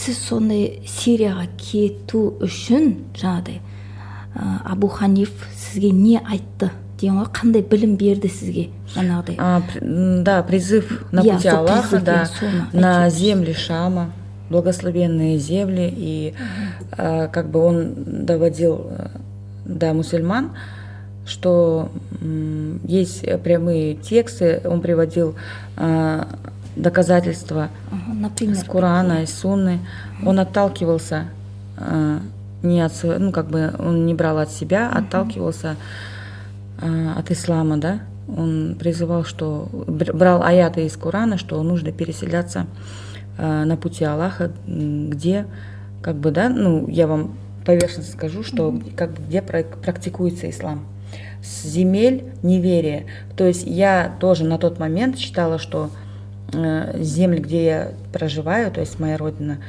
сіз сондай Сирияға кету үшін жаңағыдай Абу Ханиф сізге не айтты деген ғой, қандай білім берді сізге жаңағыдай? Да, призыв на пути Аллаха, да, на земли Шама, благословенные земли, и как бы он доводил до мусульман, что есть прямые тексты, он приводил доказательства из Корана, из Сунны, он отталкивался не от, ну как бы он не брал от себя, отталкивался от ислама, да, он призывал, что брал аяты из Корана, что нужно переселяться на пути Аллаха, где, как бы, да, ну, я вам поверхностно скажу, что как бы, где практикуется ислам. С земель неверия. То есть я тоже на тот момент считала, что земли, где я проживаю, то есть моя родина,